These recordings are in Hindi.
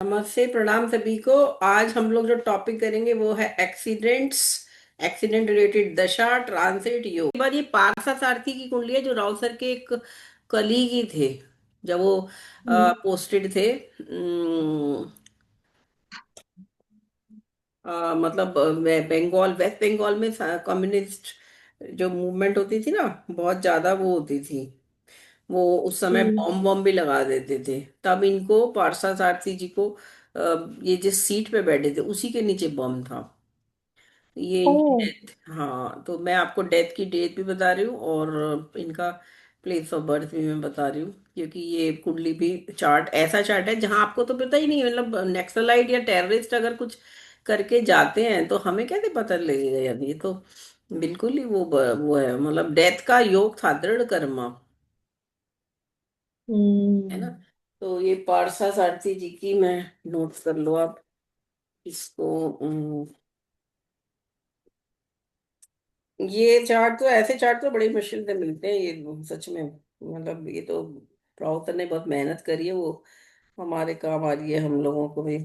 नमस्ते, प्रणाम सभी को। आज हम लोग जो टॉपिक करेंगे वो है एक्सीडेंट्स, एक्सीडेंट रिलेटेड दशा, ट्रांसिट, योग। एक बार ये पार्था सारथी की कुंडली है जो राव सर के एक कलीग ही थे जब वो हम्म पोस्टेड थे। मतलब बंगाल, वेस्ट बंगाल में कम्युनिस्ट जो मूवमेंट होती थी ना, बहुत ज्यादा वो होती थी। वो उस समय हम्म। बॉम्ब बॉम्ब भी लगा देते थे। तब इनको, पारसा सारथी जी को, ये जिस सीट पे बैठे थे उसी के नीचे बम था। ये ओ। इनकी डेथ। हाँ, तो मैं आपको डेथ की डेट भी बता रही हूँ और इनका प्लेस ऑफ बर्थ भी मैं बता रही हूँ, क्योंकि ये कुंडली भी चार्ट ऐसा चार्ट है जहाँ आपको तो पता ही नहीं है। मतलब नक्सलाइट या टेररिस्ट अगर कुछ करके जाते हैं तो हमें कैसे पता लगेगा यार। ये तो बिल्कुल ही वो है, मतलब डेथ का योग था, दृढ़ कर्मा, है ना। हम्म तो ये पारसा सारथी जी की, मैं नोट कर लो आप इसको। ये चार्ट तो, ऐसे चार्ट तो बड़ी मुश्किल से मिलते हैं ये, सच में। मतलब ये तो राउतर ने बहुत मेहनत करी है, वो हमारे काम आ रही है, हम लोगों को भी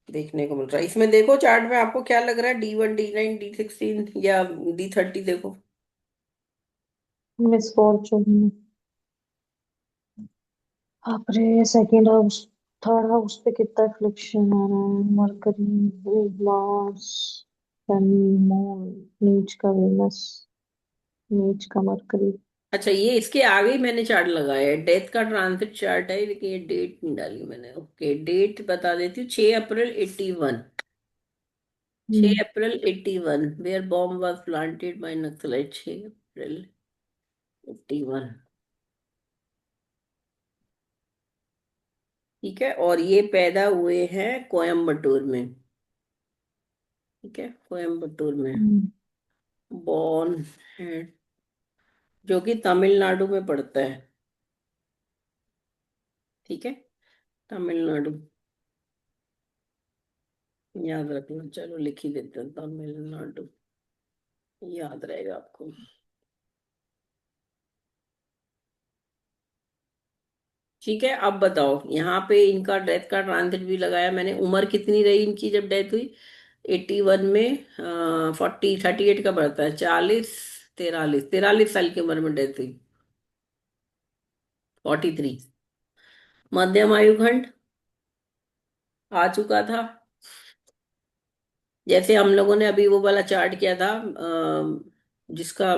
देखने को मिल रहा है। इसमें देखो चार्ट में आपको क्या लग रहा है, D1, D9, D16 या D30? देखो। Miss Fortune. बाप रे, सेकंड हाउस, थर्ड हाउस पे कितना फ्लिक्शन आ रहा है। मरकरी, मार्स, शनि, मून, नीच का वेनस, नीच का मरकरी। अच्छा, ये इसके आगे ही मैंने चार्ट लगाया है, डेथ का ट्रांजिट चार्ट है, लेकिन ये डेट नहीं डाली मैंने। ओके, डेट बता देती हूँ, 6 अप्रैल 81। छह hmm April 81, where bomb was planted by naxalite. 6 April 81। ठीक है, और ये पैदा हुए हैं कोयम्बटूर में। ठीक है, कोयम्बटूर में हम्म बॉर्न है, जो कि तमिलनाडु में पड़ता है। ठीक है, तमिलनाडु, याद रखना। चलो लिख ही देते हैं, तमिलनाडु, याद रहेगा आपको। ठीक है, अब बताओ, यहाँ पे इनका डेथ का ट्रांजिट भी लगाया मैंने। उम्र कितनी रही इनकी जब डेथ हुई? 81 में 38 का बढ़ता है, 43 साल की उम्र में डेथ हुई। 43। मध्यम आयु खंड आ चुका था। जैसे हम लोगों ने अभी वो वाला चार्ट किया था, जिसका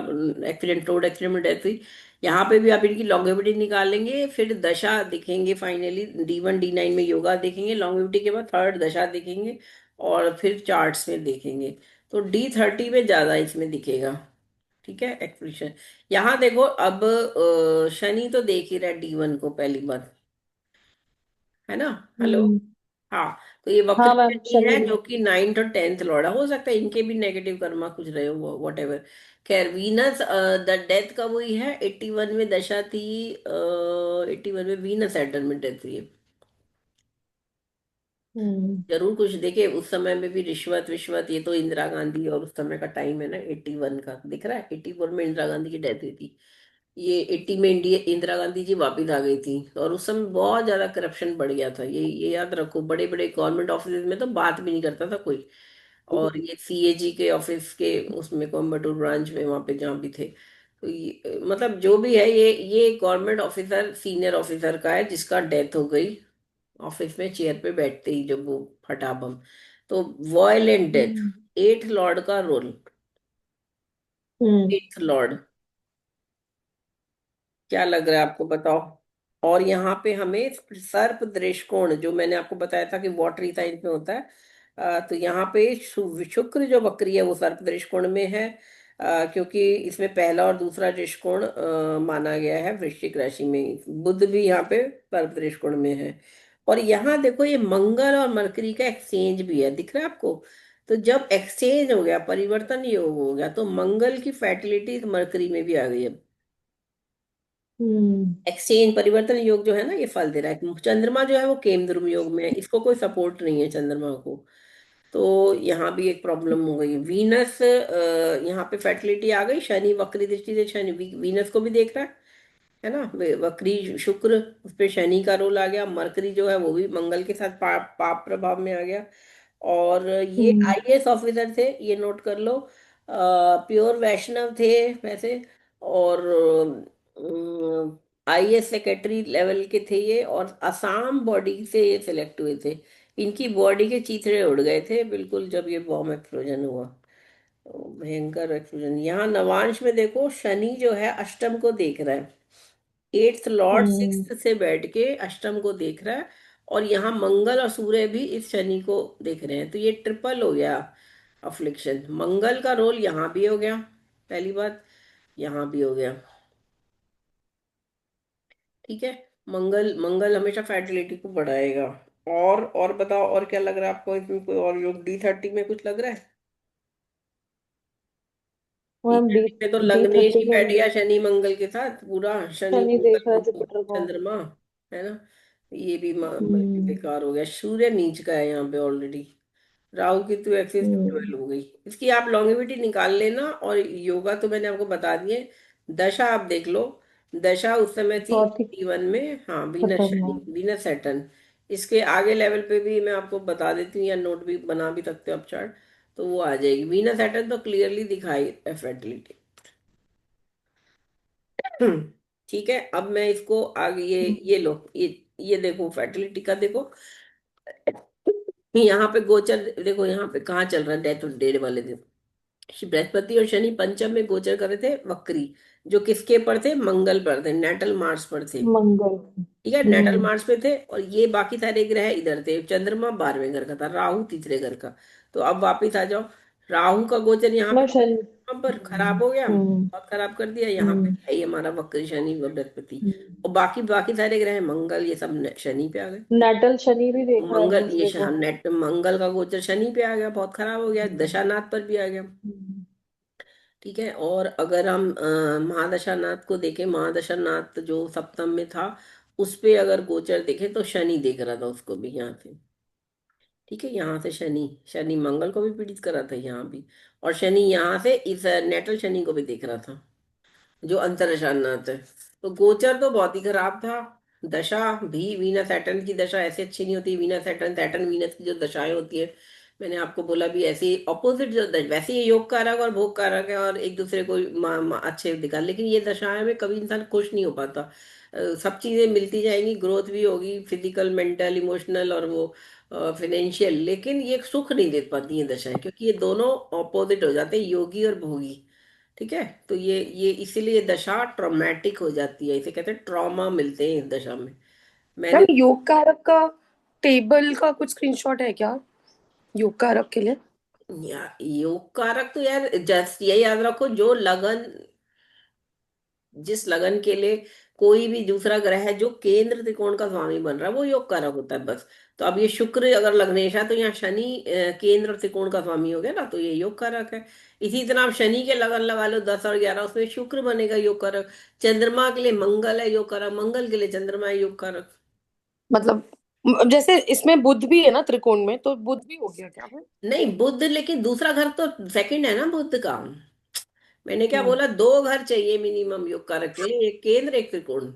एक्सीडेंट, रोड एक्सीडेंट में डेथ हुई। यहाँ पे भी आप इनकी लॉन्गेविटी निकालेंगे, फिर दशा दिखेंगे। फाइनली D1, D9 में योगा देखेंगे, लॉन्गेविटी के बाद थर्ड दशा देखेंगे, और फिर चार्ट्स में देखेंगे। तो D30 में ज्यादा इसमें दिखेगा। ठीक है, एक्सप्रेशन। यहाँ देखो अब, शनि तो देख ही रहा है D1 को पहली बार, है ना। हेलो। हम्म। हाँ, तो ये वक्र हाँ मैम, शनि शनि है भी। जो कि 9th और 10th लॉर्ड है। हो सकता है इनके भी नेगेटिव कर्मा कुछ रहे हो, वट एवर। खैर, वीनस, द डेथ कब हुई है? 81 में दशा थी। 81 में वीनस सैटर्न में डेथ हुई है। हम्म जरूर कुछ देखे उस समय में भी, रिश्वत विश्वत, ये तो इंदिरा गांधी और उस समय का टाइम है ना। 81 का दिख रहा है, 84 में इंदिरा गांधी की डेथ हुई थी। ये 80 में इंडिया, इंदिरा गांधी जी वापिस आ गई थी, और उस समय बहुत ज्यादा करप्शन बढ़ गया था। ये याद रखो, बड़े बड़े गवर्नमेंट ऑफिस में तो बात भी नहीं करता था कोई। और ये CAG के ऑफिस के उसमें, कोयम्बटूर ब्रांच में, वहां पे जहाँ भी थे, तो ये मतलब जो भी है, ये गवर्नमेंट ऑफिसर, सीनियर ऑफिसर का है जिसका डेथ हो गई ऑफिस में चेयर पे बैठते ही, जब वो फटा बम। तो वॉयलेंट डेथ। हम्म एट्थ लॉर्ड का रोल। हम्म एट्थ लॉर्ड, क्या लग रहा है आपको, बताओ। और यहाँ पे हमें सर्प दृष्टिकोण, जो मैंने आपको बताया था कि वाटरी साइन में होता है, तो यहाँ पे शुक्र जो वक्री है वो सर्प दृष्टिकोण में है। क्योंकि इसमें पहला और दूसरा दृष्टिकोण माना गया है वृश्चिक राशि में। बुध भी यहाँ पे सर्प दृष्टिकोण में है। और यहाँ देखो, ये मंगल और मरकरी का एक्सचेंज भी है, दिख रहा है आपको। तो जब एक्सचेंज हो गया, परिवर्तन योग हो गया, तो मंगल की फर्टिलिटी मरकरी में भी आ गई है। हम्म एक्सचेंज, परिवर्तन योग जो है ना, ये फल दे रहा है। चंद्रमा जो है वो केमद्रुम योग में है, इसको कोई सपोर्ट नहीं है चंद्रमा को। तो यहाँ भी एक प्रॉब्लम हो गई। वीनस, यहाँ पे फर्टिलिटी आ गई। शनि वक्री दृष्टि से शनि वीनस को भी देख रहा है, है ना, वक्री शुक्र, उस पे शनि का रोल आ गया, मरकरी जो है वो भी मंगल के साथ पाप प्रभाव में आ गया। और ये हम्म। आईएएस ऑफिसर थे, ये नोट कर लो, प्योर वैष्णव थे वैसे। और आईएएस सेक्रेटरी लेवल के थे ये, और असम बॉडी से ये सिलेक्ट हुए थे। इनकी बॉडी के चीथड़े उड़ गए थे बिल्कुल जब ये बॉम्ब एक्सप्लोजन हुआ। तो भयंकर एक्सप्लोजन। यहाँ नवांश में देखो, शनि जो है अष्टम को देख रहा है, एट्थ लॉर्ड हम्म। सिक्स्थ से बैठ के अष्टम को देख रहा है। और यहाँ मंगल और सूर्य भी इस शनि को देख रहे हैं, तो ये ट्रिपल हो गया अफ्लिक्शन। मंगल का रोल यहाँ भी हो गया, पहली बात, यहाँ भी हो गया। ठीक है, मंगल मंगल हमेशा फर्टिलिटी को बढ़ाएगा। और बताओ, और क्या लग रहा है आपको इसमें, कोई और योग D30 में कुछ लग रहा है? डी मैम डी थर्टी में तो डी लग्नेश थर्टी ही के बैठ गया शनि मंगल के साथ, पूरा शनि शनि मंगल देख रहा है को जुपिटर को। चंद्रमा, है ना। ये भी हम्म। बेकार हो गया। सूर्य नीच का है यहाँ पे ऑलरेडी। राहु की तो एक्सिस हम्म। 12 हो गई। इसकी आप लॉन्गेविटी निकाल लेना, और योगा तो मैंने आपको बता दिए। दशा आप देख लो, दशा उस समय थी बहुत ही 81 में, हाँ, वीनस शनि, खतरनाक। Venus Saturn. इसके आगे लेवल पे भी मैं आपको बता देती हूँ, या नोट भी बना भी सकते हो आप चार्ट, तो वो आ जाएगी। वीनस सैटर्न तो क्लियरली दिखाई फर्टिलिटी। ठीक है, अब मैं इसको आगे, ये लो, ये देखो फर्टिलिटी का देखो। यहाँ पे गोचर देखो, यहाँ पे कहाँ चल रहा है डेथ डेड वाले दिन। बृहस्पति और शनि पंचम में गोचर कर रहे थे वक्री, जो किसके पर थे, मंगल पर थे, नेटल मार्स पर थे। मंगल। ठीक है, नेटल मार्स पे थे, और ये बाकी सारे ग्रह इधर थे। चंद्रमा 12वें घर का था, राहु तीसरे घर का। तो अब वापिस आ जाओ, राहु का गोचर यहाँ पे मैं शनि। यहाँ पर खराब हो गया, हम्म। बहुत खराब कर दिया। यहाँ पे हम्म। है ही हमारा वक्र शनि व बृहस्पति। हम्म। और बाकी बाकी सारे ग्रह, मंगल ये सब शनि पे आ गए। नेटल शनि भी देख रहा है मंगल, ये तीसरे को। नेट मंगल का गोचर शनि पे आ गया, बहुत खराब हो गया, हम्म। दशानाथ पर भी आ गया। हम्म। ठीक है, और अगर हम महादशानाथ को देखें, महादशानाथ जो सप्तम में था, उस पे अगर गोचर देखें तो शनि देख रहा था उसको भी यहाँ से। ठीक है, यहाँ से शनि, शनि मंगल को भी पीड़ित कर रहा था यहाँ भी। और शनि यहाँ से इस नेटल शनि को भी देख रहा था, जो अंतरदशानाथ है। तो गोचर तो बहुत ही खराब था। दशा भी, वीनस सैटर्न की दशा ऐसे अच्छी नहीं होती। वीनस सैटर्न, सैटर्न वीनस की जो दशाएं होती है, मैंने आपको बोला भी, ऐसे ऑपोजिट जो वैसे ये योग कारक और भोग कारक है, और एक दूसरे को अच्छे दिखा, लेकिन ये दशाएं में कभी इंसान खुश नहीं हो पाता। सब चीजें मिलती जाएंगी, ग्रोथ भी होगी, फिजिकल मेंटल इमोशनल और वो फाइनेंशियल, लेकिन ये सुख नहीं दे पाती ये दशाएं, क्योंकि ये दोनों ऑपोजिट हो जाते हैं, योगी और भोगी। ठीक है, तो ये इसीलिए दशा ट्रॉमेटिक हो जाती है, इसे कहते हैं ट्रॉमा मिलते हैं इस दशा में। मैम मैंने, योग कारक का टेबल का कुछ स्क्रीनशॉट है क्या योग कारक के लिए? योग कारक तो यार जस्ट ये याद रखो, जो लगन, जिस लगन के लिए कोई भी दूसरा ग्रह है जो केंद्र त्रिकोण का स्वामी बन रहा है, वो योग कारक होता है बस। तो अब ये शुक्र अगर लग्नेश है, तो यहाँ शनि केंद्र त्रिकोण का स्वामी हो गया ना, तो ये योग कारक है। इसी तरह आप शनि के लगन लगा लो 10 और 11, उसमें शुक्र बनेगा योग कारक। चंद्रमा के लिए मंगल है योग कारक, मंगल के लिए चंद्रमा है योग कारक। मतलब जैसे इसमें बुध भी है ना त्रिकोण में, तो बुध भी हो गया क्या फिर? नहीं, बुध, लेकिन दूसरा घर तो सेकंड है ना बुध का। मैंने क्या हम्म। बोला, दो घर चाहिए मिनिमम योग कारक के लिए, एक केंद्र एक त्रिकोण।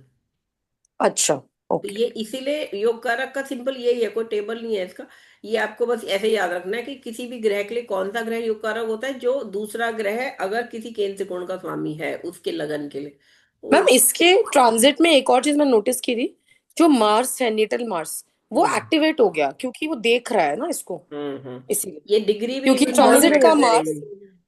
अच्छा। तो ओके। ये इसीलिए योग कारक का सिंपल यही है, कोई टेबल नहीं है इसका। ये आपको बस ऐसे याद रखना है कि किसी भी ग्रह के लिए कौन सा ग्रह योग कारक होता है, जो दूसरा ग्रह अगर किसी केंद्र त्रिकोण का स्वामी है उसके लगन के लिए वो। मैम इसके ट्रांजिट में एक और चीज मैंने नोटिस की थी, जो मार्स है, नेटल मार्स, वो हम्म एक्टिवेट हो गया क्योंकि वो देख रहा है ना इसको, हम्म। इसीलिए। ये डिग्री भी क्योंकि भी बहुत ट्रांजिट मैटर का करेगी। मार्स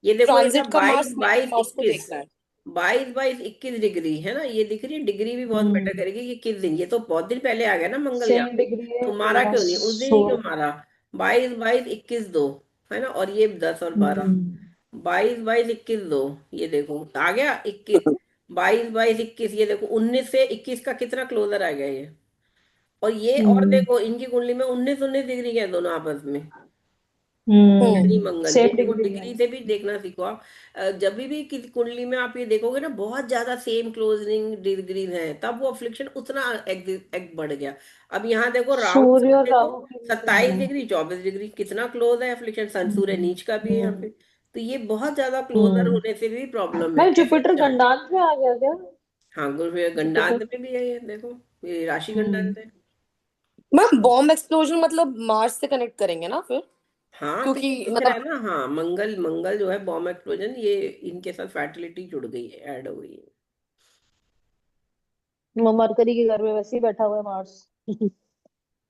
ये देखो, ये था ट्रांजिट का बाईस मार्स नेटल बाईस मार्स को इक्कीस, देख रहा है। 22 22 21 डिग्री है ना, ये दिख रही है, डिग्री भी बहुत मैटर हम्म। करेगी कि किस दिन। ये तो बहुत दिन पहले आ गया ना मंगल यहाँ सेम पे, डिग्री है तो मारा मेरा क्यों नहीं उस दिन ही, क्यों 16। मारा? 22 22 21 2, है ना, और ये 10 और 12। हम्म। 22 22 21 2, ये देखो आ गया 21। 22 22 21, ये देखो 19 से 21 का कितना क्लोजर आ गया ये। और ये, और हम्म। देखो इनकी कुंडली में 19 19 डिग्री के हैं दोनों आपस में, शनि हम्म। मंगल। ये सेम देखो, डिग्री है। डिग्री से भी देखना सीखो आप। जब भी किसी कुंडली में आप ये देखोगे ना, बहुत ज्यादा सेम क्लोजिंग डिग्री है, तब वो अफ्लिक्शन उतना एक बढ़ गया। अब यहाँ देखो राहु के सूर्य साथ और देखो, राहु की भी सेम 27 डिग्री 24 डिग्री, कितना क्लोज है अफ्लिक्शन। सन सूर्य है। नीच का भी है यहाँ हम्म। पे। तो ये बहुत ज्यादा क्लोजर हम्म। होने से भी प्रॉब्लम है मैं ऐसे जुपिटर अच्छा। गंडांत में आ गया क्या? हाँ, गुरु फिर तो गंडांत फिर में भी है ये, देखो, ये राशि हम्म गंडांत है। मैम बॉम्ब एक्सप्लोजन मतलब मार्स से कनेक्ट करेंगे ना फिर? हाँ, तो ये क्योंकि दिख रहा है मतलब ना, हाँ, मंगल मंगल जो है बॉम्ब एक्सप्लोजन, ये इनके साथ फर्टिलिटी जुड़ गई है, ऐड हो गई है। मरकरी के घर में वैसे ही बैठा हुआ है मार्स।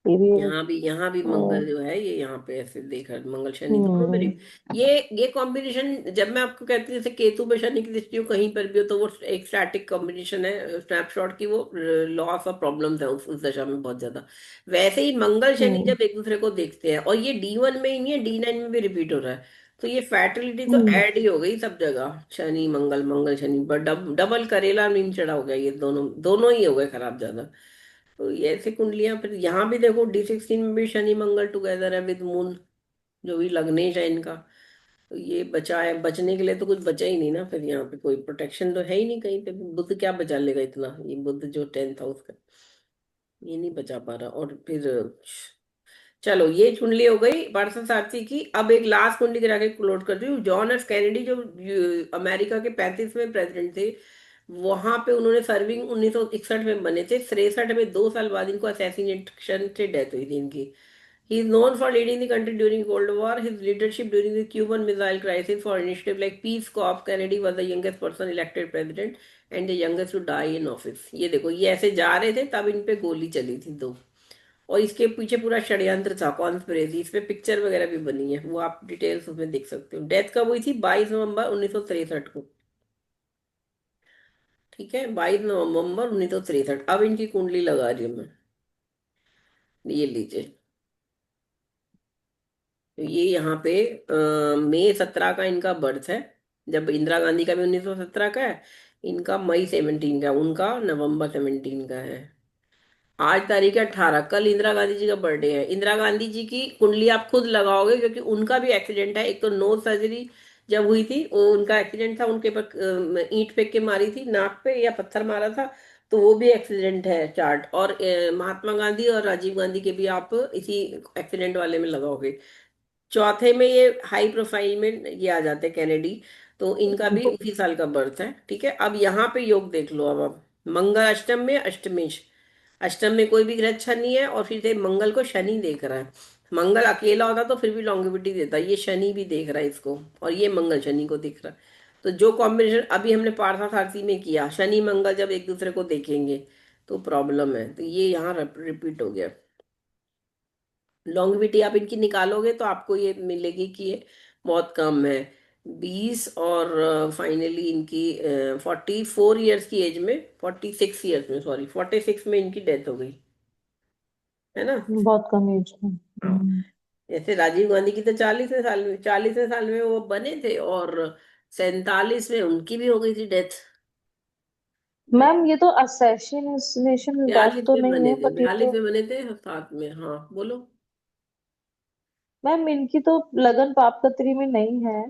ये भी है। यहाँ भी मंगल और जो है, ये यहाँ पे ऐसे देखा, मंगल शनि दोनों में हम्म ये कॉम्बिनेशन, जब मैं आपको कहती हूँ जैसे केतु पे शनि की दृष्टि हो कहीं पर भी हो, तो वो एक स्टैटिक कॉम्बिनेशन है, स्नैपशॉट की, वो लॉस ऑफ प्रॉब्लम्स है उस दशा में बहुत ज्यादा। वैसे ही मंगल शनि हम्म जब एक दूसरे को देखते हैं, और ये D1 में ही नहीं है, D9 में भी रिपीट हो रहा है, तो ये फैटिलिटी तो हम्म ऐड ही हो गई सब जगह, शनि मंगल मंगल शनि, बट डबल करेला नीम चढ़ा हो गया, ये दोनों दोनों ही हो गए खराब ज्यादा। तो ये ऐसे कुंडलियां, फिर यहाँ भी देखो D16 में भी शनि मंगल टुगेदर है विद मून, जो भी लग्नेश है इनका। तो ये बचा है, बचने के लिए तो कुछ बचा ही नहीं ना, फिर यहाँ पे कोई प्रोटेक्शन तो है ही नहीं कहीं पे भी। बुध क्या बचा लेगा इतना, ये बुध जो 10th हाउस का, ये नहीं बचा पा रहा। और फिर चलो, ये कुंडली हो गई पार्थ सारथी की। अब एक लास्ट कुंडली गिरा के क्लोज कर दी। जॉन एफ कैनेडी जो अमेरिका के 35वें प्रेसिडेंट थे, वहां पे उन्होंने सर्विंग 1961 में बने थे, 63 में 2 साल बाद इनको असैसिनेशन से डेथ हुई थी इनकी। He is known for leading the country during Cold War. His leadership during the Cuban Missile Crisis for initiative like Peace Corps, Kennedy was the youngest person elected president and the youngest to die in office. ये देखो, ये ऐसे जा रहे थे तब इन पे गोली चली थी दो, और इसके पीछे पूरा षड्यंत्र था, कॉन्स्पिरेसी, इस पे पिक्चर वगैरह भी बनी है, वो आप डिटेल्स उसमें देख सकते हो। डेथ कब हुई थी? 22 नवंबर 1963 को। ठीक है, 22 नवंबर 1963। अब इनकी कुंडली लगा रही हूँ मैं, ये लीजिए। तो ये यहाँ पे मई 17 का इनका बर्थ है, जब इंदिरा गांधी का भी 1917 का है, इनका मई 17 का, उनका नवंबर 17 का है। आज तारीख है 18, कल इंदिरा गांधी जी का बर्थडे है। इंदिरा गांधी जी की कुंडली आप खुद लगाओगे, क्योंकि उनका भी एक्सीडेंट है। एक तो नोज सर्जरी जब हुई थी, वो उनका एक्सीडेंट था, उनके पर ईंट फेंक के मारी थी नाक पे, या पत्थर मारा था, तो वो भी एक्सीडेंट है चार्ट। और महात्मा गांधी और राजीव गांधी के भी आप इसी एक्सीडेंट वाले में लगाओगे। चौथे में ये हाई प्रोफाइल में ये आ जाते हैं कैनेडी, तो इनका भी उसी साल का बर्थ है। ठीक है, अब यहाँ पे योग देख लो। अब मंगल अष्टम में, अष्टमेश, अष्टम में कोई भी ग्रह अच्छा नहीं है, और फिर से मंगल को शनि देख रहा है। मंगल अकेला होता तो फिर भी लॉन्geविटी देता, ये शनि भी देख रहा है इसको, और ये मंगल शनि को देख रहा है। तो जो कॉम्बिनेशन अभी हमने पार्थासारथी में किया, शनि मंगल जब एक दूसरे को देखेंगे तो प्रॉब्लम है, तो ये यहाँ रिपीट हो गया। लॉन्geविटी आप इनकी निकालोगे तो आपको ये मिलेगी कि ये बहुत कम है, 20, और फाइनली इनकी 44 ईयर्स की एज में, 46 ईयर्स में, सॉरी 46 में इनकी डेथ हो गई, है ना। बहुत कम एज में। हाँ, जैसे राजीव गांधी की तो 40वें साल में वो बने थे, और 47 में उनकी भी हो गई थी डेथ। मैम ये तो असैसिनेशन डेथ 42 तो में नहीं बने है, थे, बट ये 42 तो में बने थे, साथ में, हाँ बोलो। मैम इनकी तो लगन पापकतरी में नहीं है।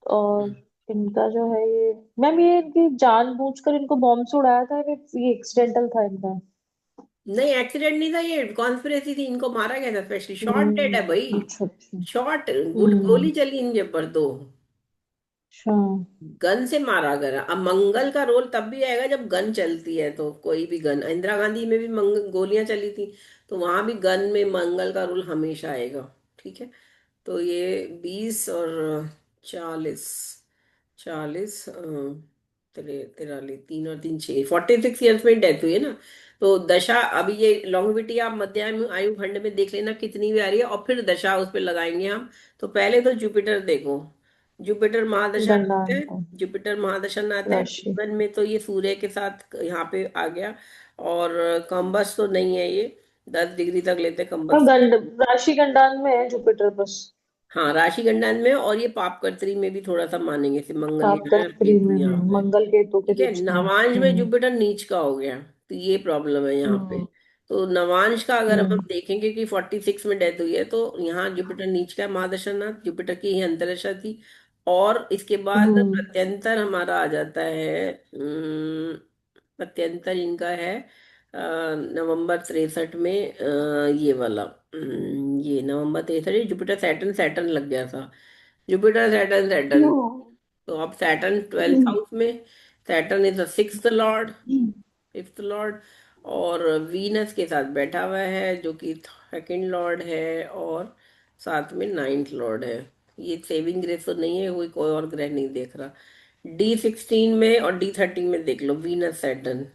और इनका जो है ये, मैम ये इनकी जानबूझकर इनको बॉम्ब से उड़ाया था, ये एक्सीडेंटल था इनका। नहीं, एक्सीडेंट नहीं था, ये कॉन्स्पिरेसी थी, इनको मारा गया था स्पेशली, शॉर्ट डेड है भाई। अच्छा अच्छा। शॉर्ट गुड हम्म गोली चली इनके ऊपर तो, अच्छा। गन से मारा गया। अब मंगल का रोल तब भी आएगा जब गन चलती है, तो कोई भी गन, इंदिरा गांधी में भी गोलियां चली थी, तो वहां भी गन में मंगल का रोल हमेशा आएगा। ठीक है, तो ये 20 और 40, 40, 43, 3 और 3 6, 46 ईयर्स में डेथ हुई है ना। तो दशा, अभी ये लॉन्गविटी आप मध्य आयु आयु खंड में देख लेना कितनी भी आ रही है, और फिर दशा उस पर लगाएंगे हम। तो पहले तो जुपिटर देखो, जुपिटर महादशा में आते गंडान हैं, का जुपिटर महादशा में आते हैं राशि। जीवन में, तो ये सूर्य के साथ यहाँ पे आ गया। और कंबस तो नहीं है ये, 10 डिग्री तक लेते और कंबस। गंड राशि गंडान में है जुपिटर बस। हाँ, राशि गंडन में, और ये पापकर्तरी में भी थोड़ा सा मानेंगे, जैसे मंगल यहाँ है और तापकर्त्री केतु में है, यहाँ है। मंगल केतु के ठीक है, बीच में। नवांश में जुपिटर नीच का हो गया, तो ये प्रॉब्लम है यहाँ पे। हम्म तो नवांश का अगर अब हम हम्म देखेंगे कि 46 में डेथ हुई है, तो यहाँ जुपिटर नीच का है, महादशानाथ जुपिटर की ही अंतर्दशा थी। और इसके बाद हम्म प्रत्यंतर हमारा आ जाता है, प्रत्यंतर इनका है नवंबर 63 में, ये वाला, ये नवंबर 63, जुपिटर सैटर्न, सैटर्न लग गया था, जुपिटर सैटर्न सैटर्न। तो अब सैटर्न 12th हाउस में, Saturn is the sixth Lord, fifth Lord. और वीनस के साथ बैठा हुआ है जो कि सेकंड लॉर्ड है, और साथ में नाइन्थ लॉर्ड है। ये सेविंग ग्रेस तो नहीं है, कोई कोई और ग्रह नहीं देख रहा। D16 में और D13 में देख लो, वीनस सैटर्न,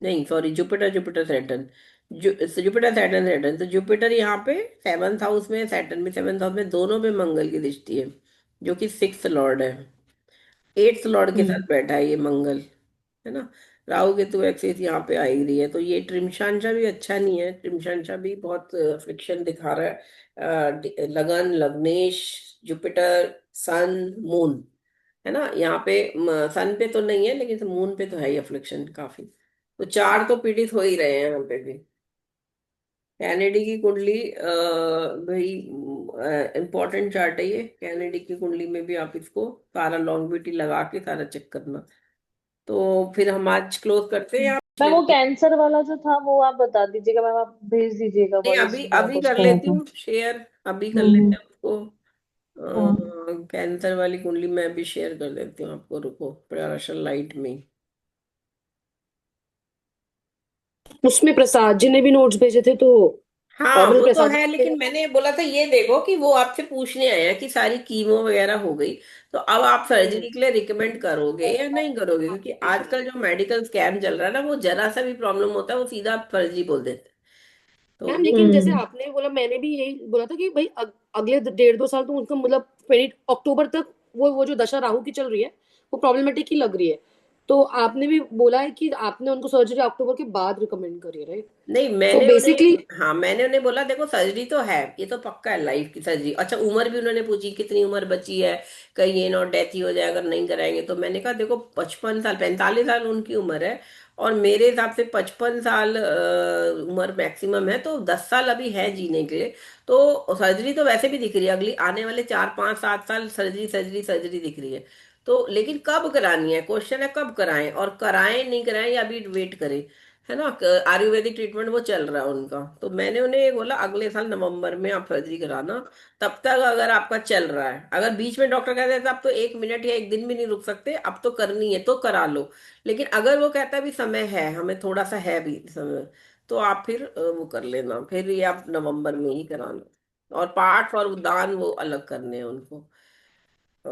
नहीं sorry, Jupiter Jupiter Saturn, Jupiter Saturn Saturn, तो जुपिटर यहाँ पे सेवन्थ हाउस में, सैटर्न भी सेवन्थ हाउस में, दोनों पे मंगल की दृष्टि है, जो कि सिक्स्थ लॉर्ड है। एट्थ लॉर्ड के साथ बैठा है ये मंगल, है ना। राहु केतु एक्सिस यहाँ पे आ ही रही है, तो ये ट्रिमशांशा भी अच्छा नहीं है, ट्रिमशांशा भी बहुत फ्रिक्शन दिखा रहा है। लगन, लग्नेश, जुपिटर, सन, मून, है ना। यहाँ पे सन पे तो नहीं है, लेकिन मून पे तो है ही अफ्लिक्शन काफी। तो चार तो पीड़ित हो ही रहे हैं यहाँ पे भी। कैनेडी की कुंडली भाई इंपॉर्टेंट चार्ट है ये। कैनेडी की कुंडली में भी आप इसको सारा लॉन्गिविटी लगा के सारा चेक करना। तो फिर हम आज क्लोज करते हैं, आप मैम शेयर वो कर। कैंसर वाला जो था वो आप बता दीजिएगा मैम, आप भेज दीजिएगा नहीं, वॉइस अभी नोट अभी कर उसका लेती मुझे। हूँ शेयर, अभी कर हम्म। लेते हैं उसको। हाँ। कैंसर वाली कुंडली मैं अभी शेयर कर देती हूँ आपको, रुको, प्रकाशन लाइट में। उसमें प्रसाद जी ने भी नोट्स भेजे थे, तो हाँ मतलब वो तो प्रसाद जी है, ने लेकिन भेजा था। मैंने बोला था ये देखो कि वो आपसे पूछने आए हैं कि सारी कीमो वगैरह हो गई, तो अब आप हम्म। सर्जरी के लिए रिकमेंड करोगे या नहीं करोगे, क्योंकि आजकल जो मेडिकल स्कैम चल रहा है ना, वो जरा सा भी प्रॉब्लम होता है वो सीधा सर्जरी बोल देते हैं। तो मैम लेकिन जैसे हम्म। आपने बोला, मैंने भी यही बोला था कि भाई अगले 1.5-2 साल तो उनका मतलब 20 अक्टूबर तक वो जो दशा राहु की चल रही है, वो प्रॉब्लमेटिक ही लग रही है। तो आपने भी बोला है कि आपने उनको सर्जरी अक्टूबर के बाद रिकमेंड करी है, राइट? नहीं, तो मैंने बेसिकली उन्हें, हाँ मैंने उन्हें बोला देखो सर्जरी तो है, ये तो पक्का है लाइफ की सर्जरी। अच्छा, उम्र भी उन्होंने पूछी कितनी उम्र बची है, कहीं ये ना डेथ ही हो जाए अगर नहीं कराएंगे। तो मैंने कहा देखो 55 साल, 45 साल उनकी उम्र है, और मेरे हिसाब से 55 साल उम्र मैक्सिमम है, तो 10 साल अभी है जीने के लिए। तो सर्जरी तो वैसे भी दिख रही है, अगली आने वाले 4 5 7 साल सर्जरी सर्जरी सर्जरी दिख रही है। तो लेकिन कब करानी है, क्वेश्चन है कब कराएं, और कराएं नहीं कराएं या अभी वेट करें, है ना। आयुर्वेदिक ट्रीटमेंट वो चल रहा है उनका, तो मैंने उन्हें ये बोला अगले साल नवंबर में आप सर्जरी कराना। तब तक अगर आपका चल रहा है, अगर बीच में डॉक्टर कहते हैं तो आप तो 1 मिनट या 1 दिन भी नहीं रुक सकते, अब तो करनी है तो करा लो। लेकिन अगर वो कहता है भी समय है, हमें थोड़ा सा है भी समय, तो आप फिर वो कर लेना, फिर ये आप नवंबर में ही कराना। और पार्ट और दान वो अलग करने हैं उनको। अ,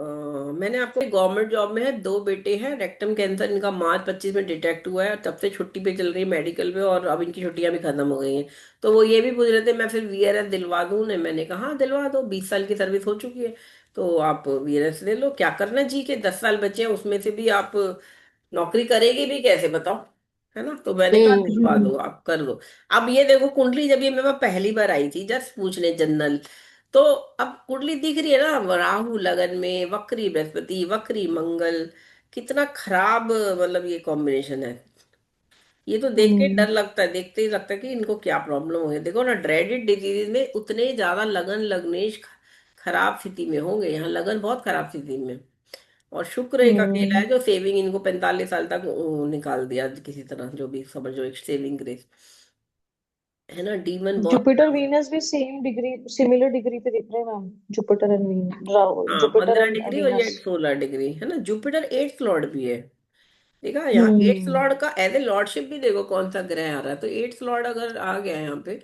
मैंने आपको, गवर्नमेंट जॉब में है, दो बेटे हैं, रेक्टम कैंसर इनका मार्च 25 में डिटेक्ट हुआ है, तब से छुट्टी पे चल रही है मेडिकल पे, और अब इनकी छुट्टियां भी खत्म हो गई हैं। तो वो ये भी पूछ रहे थे मैं फिर VRS दिलवा दूं ने, मैंने कहा हाँ दिलवा दो, 20 साल की सर्विस हो चुकी है, तो आप VRS ले लो, क्या करना जी के 10 साल बचे हैं उसमें से भी आप नौकरी करेगी भी कैसे बताओ, है ना। तो मैंने कहा हम्म। दिलवा दो, आप कर दो। अब ये देखो कुंडली, जब ये मेरे पास पहली बार आई थी जस्ट पूछने जनरल, तो अब कुंडली दिख रही है ना, राहु लगन में, वक्री बृहस्पति, वक्री मंगल, कितना खराब मतलब ये कॉम्बिनेशन है। ये तो देख के हम्म। डर लगता है, देखते ही लगता है कि इनको क्या प्रॉब्लम हो गई। देखो ना, ड्रेडेड डिजीज में उतने ज्यादा लगन लग्नेश खराब स्थिति में होंगे, यहाँ लगन बहुत खराब स्थिति में। और शुक्र एक अकेला हम्म। है जो सेविंग इनको 45 साल तक निकाल दिया किसी तरह, जो भी समझो एक सेविंग ग्रेस, है ना। डीमन बहुत जुपिटर खराब है। वीनस भी सेम डिग्री, सिमिलर डिग्री पे दिख रहे हैं मैम। जुपिटर एंड हाँ, जुपिटर 15 डिग्री, एंड और ये वीनस। 16 डिग्री, है ना। जुपिटर एट्थ लॉर्ड भी है, देखा यहाँ एट्थ हम्म। लॉर्ड का एज ए लॉर्डशिप भी देखो कौन सा ग्रह आ रहा है। तो एट्थ लॉर्ड अगर आ गया है यहाँ पे,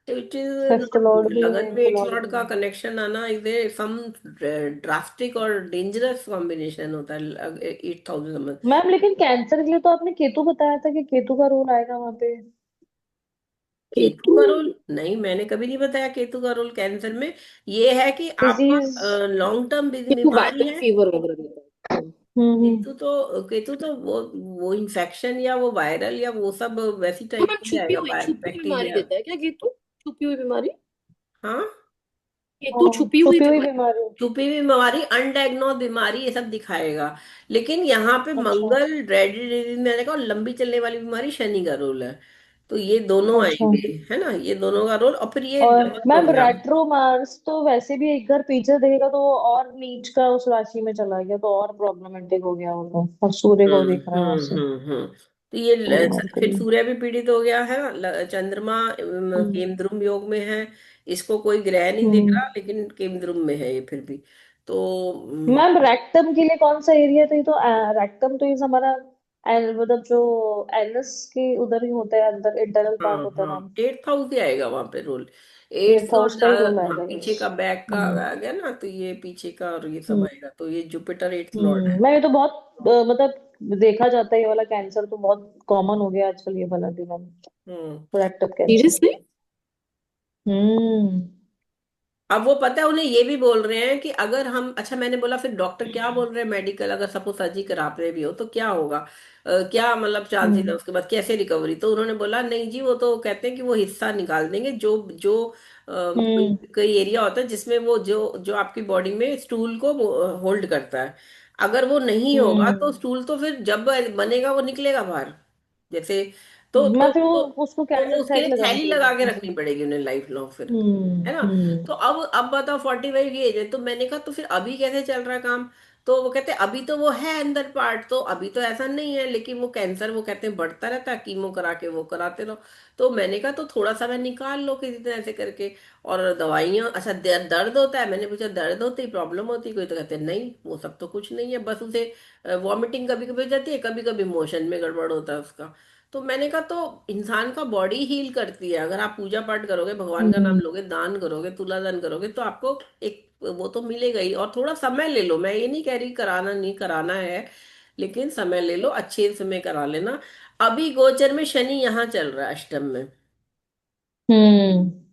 तो it is fifth not Lord good. भी लगन है, में तो एट्थ लॉर्ड लॉर्ड भी का है। कनेक्शन आना इज ए सम ड्रास्टिक और डेंजरस कॉम्बिनेशन होता है 8,000। मैम लेकिन कैंसर के लिए तो आपने केतु बताया था कि केतु का रोल आएगा वहां पे। केतु केतु। का रोल नहीं, मैंने कभी नहीं बताया केतु का रोल कैंसर में। ये है कि डिजीज। आपका लॉन्ग टर्म केतु बीमारी वायरल है। फीवर वगैरह देता है। हम्म। केतु तो वो इन्फेक्शन या वो वायरल या वो सब वैसी तो टाइप मैम में जाएगा, छुपी हुई बीमारी बैक्टीरिया। देता है क्या केतु? छुपी हुई बीमारी। हाँ, केतु हाँ, छुपी हुई छुपी हुई बीमारी। बीमारी। छुपी हुई बीमारी, अनडायग्नोज बीमारी, ये सब दिखाएगा। लेकिन यहाँ पे अच्छा। मंगल रेडी डिजीज में आएगा, और लंबी चलने वाली बीमारी शनि का रोल है। तो ये दोनों अच्छा। आएंगे, है ना, ये दोनों का रोल, और फिर ये और डबल हो मैम गया। रेट्रो मार्स तो वैसे भी एक घर पीछे देखेगा तो वो और नीच का उस राशि में चला गया, तो और प्रॉब्लमेटिक हो गया होगा, और सूर्य को देख रहा है वहां से। तो ये पूरे घर के फिर लिए। सूर्य भी पीड़ित हो गया है, चंद्रमा हम्म। केमद्रुम योग में है, इसको कोई ग्रह नहीं देख हम्म। रहा लेकिन केमद्रुम में है ये फिर भी। तो मैम रेक्टम के लिए कौन सा एरिया, तो ये तो रेक्टम तो ये हमारा मतलब जो एनस के उधर ही होता है, अंदर इंटरनल हाँ पार्ट होता है हाँ, मैम। 8th हाउस ही आएगा वहां पे रोल। एट 8th और हाउस का ही ज्यादा, रोल हाँ, आएगा, यस। पीछे का बैक का हम्म। आ गया ना, तो ये पीछे का और ये सब हम्म। आएगा, तो ये जुपिटर 8th लॉर्ड है। मैं ये तो बहुत मतलब देखा जाता है, ये वाला कैंसर तो बहुत कॉमन हो गया आजकल, ये वाला भी ma'am, hmm. Rectum cancer. Seriously? Hmm. अब वो पता है उन्हें ये भी बोल रहे हैं कि अगर हम, अच्छा मैंने बोला फिर डॉक्टर क्या बोल रहे हैं मेडिकल, अगर सपोज सर्जरी करा रहे भी हो तो क्या होगा, क्या मतलब चांसेस है, हम्म। उसके बाद कैसे रिकवरी, तो उन्होंने बोला नहीं जी, वो तो कहते हैं कि वो हिस्सा निकाल देंगे जो जो कोई हम्म। कोई एरिया होता है जिसमें वो जो जो आपकी बॉडी में स्टूल को होल्ड करता है, अगर वो नहीं होगा तो हम्म। स्टूल तो फिर जब बनेगा वो निकलेगा बाहर, जैसे मैं फिर वो उसको तो वो कैथेटर उसके लिए लगानी थैली पड़ेगी लगा के उसको। रखनी पड़ेगी उन्हें लाइफ लॉन्ग फिर, है ना। हम्म। तो अब बताओ 45 की एज है, तो मैंने कहा तो फिर अभी कैसे चल रहा है काम, तो वो कहते हैं अभी तो वो है अंदर पार्ट, तो अभी तो ऐसा नहीं है, लेकिन वो कैंसर वो कहते हैं बढ़ता रहता है, कीमो करा के वो कराते रहो। तो मैंने कहा तो थोड़ा सा मैं निकाल लो किसी तरह से करके, और दवाइयाँ, अच्छा दर्द होता है, मैंने पूछा दर्द होती है, प्रॉब्लम होती है कोई, तो कहते हैं नहीं वो सब तो कुछ नहीं है, बस उसे वॉमिटिंग कभी कभी हो जाती है, कभी कभी मोशन में गड़बड़ होता है उसका। तो मैंने कहा तो इंसान का बॉडी हील करती है, अगर आप पूजा पाठ करोगे, भगवान का नाम हम्म। लोगे, दान करोगे, तुला दान करोगे, तो आपको एक वो तो मिलेगा ही, और थोड़ा समय ले लो, मैं ये नहीं कह रही कराना नहीं कराना है, लेकिन समय ले लो, अच्छे समय करा लेना। अभी गोचर में शनि यहाँ चल रहा है अष्टम में,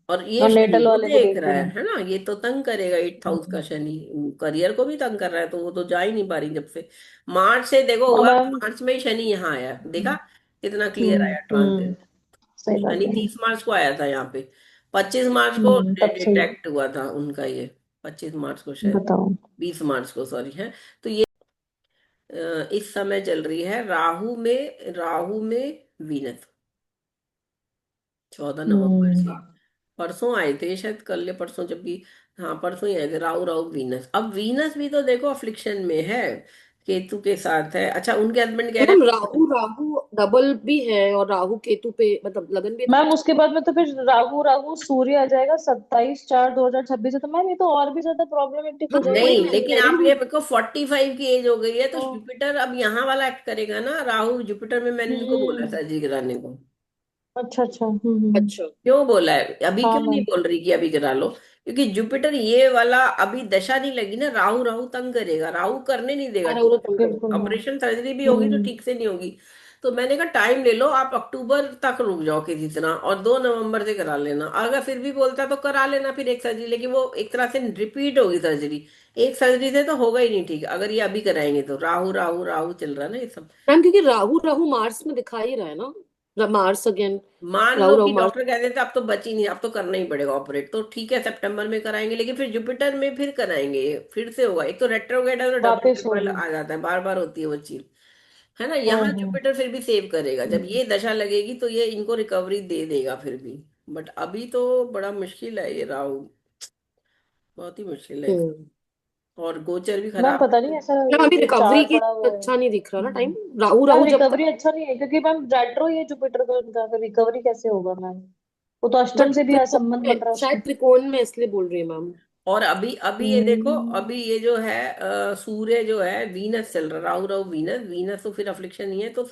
और ये और शनि नेटल को वाले को देख देख रहा रही हूँ। है ना, ये तो तंग करेगा 8th हाउस का हम्म। शनि, करियर को भी तंग कर रहा है, तो वो तो जा ही नहीं पा रही जब से, मार्च से देखो और हुआ, मैम। मार्च में ही शनि यहाँ आया, देखा कितना क्लियर हम्म। आया ट्रांजिट। सही बात शनि है। 30 मार्च को आया था यहाँ पे, 25 मार्च को तब से ही। डिटेक्ट हुआ था उनका ये, 25 मार्च को शायद, बताओ। 20 मार्च को सॉरी है। तो ये इस समय चल रही है राहु में वीनस, 14 नवंबर से, हम्म। परसों आए थे शायद, कल या परसों जब भी, हाँ परसों ही आए थे, राहु राहु वीनस, अब वीनस भी तो देखो अफ्लिक्शन में है, केतु के साथ है, अच्छा उनके हस्बैंड कह रहे मैम हैं, राहु राहु डबल भी है, और राहु केतु पे मतलब लगन भी है, तो मैम उसके बाद में तो फिर राहु राहु सूर्य आ जाएगा 27/4/2026 से, तो मैम ये तो और भी ज्यादा प्रॉब्लमेटिक हो हाँ जाएगी वही नहीं मैं लेकिन कह रही आप हूँ। ये देखो 45 की एज हो गई है, तो तो। जुपिटर अब यहाँ वाला एक्ट करेगा ना, राहु जुपिटर में, मैंने इनको बोला हम्म। सर्जरी कराने को। अच्छा अच्छा। अच्छा। क्यों बोला है अभी, हाँ क्यों नहीं मैम। बोल रही कि अभी करा लो, क्योंकि जुपिटर ये वाला अभी दशा नहीं लगी ना, राहु राहु तंग करेगा, राहु करने नहीं देगा हाँ राहु ठीक तो से, तंग बिल्कुल करेगा। मैम। ऑपरेशन सर्जरी भी होगी तो हम्म। ठीक से नहीं होगी। तो मैंने कहा टाइम ले लो, आप अक्टूबर तक रुक जाओ किसी तरह, और 2 नवंबर से करा लेना, अगर फिर भी बोलता तो करा लेना फिर एक सर्जरी, लेकिन वो एक तरह से रिपीट होगी सर्जरी, एक सर्जरी से तो होगा ही नहीं ठीक, अगर ये अभी कराएंगे तो, राहु राहु राहु चल रहा है ना ये सब। मैम क्योंकि राहु राहु मार्स में दिखा ही रहा है ना, मार्स अगेन, मान राहु लो राहु कि मार्स। डॉक्टर कहते थे अब तो बच ही नहीं, अब तो करना ही पड़ेगा ऑपरेट, तो ठीक है सितंबर में कराएंगे, लेकिन फिर जुपिटर में फिर कराएंगे, ये फिर से होगा, एक तो रेट्रोग्रेड है तो डबल वापिस ट्रिपल होगी। आ जाता है, बार बार होती है वो चीज, है ना, यहाँ हम्म। जुपिटर फिर भी सेव करेगा, जब हम्म। ये दशा लगेगी तो ये इनको रिकवरी दे देगा फिर भी, बट अभी तो बड़ा मुश्किल है ये राहु, बहुत ही मुश्किल है, हम्म। और गोचर भी मैम खराब पता है। नहीं ऐसा, मैम अभी ये रिकवरी चार्ट की बड़ा वो है। अच्छा नहीं दिख रहा ना टाइम, राहु मैम राहु जब तक। रिकवरी अच्छा नहीं है, क्योंकि मैम रेट्रो ये जुपिटर का इनका, रिकवरी कैसे होगा मैम? वो तो मैम अष्टम से भी त्रिकोण असंबंध में, बन रहा है शायद उसका। त्रिकोण में इसलिए बोल रही है मैम। और अभी अभी ये देखो, हम्म। अभी ये जो है सूर्य जो है वीनस चल रहा, राहु राहु वीनस, वीनस तो फिर अफ्लिक्शन नहीं है, तो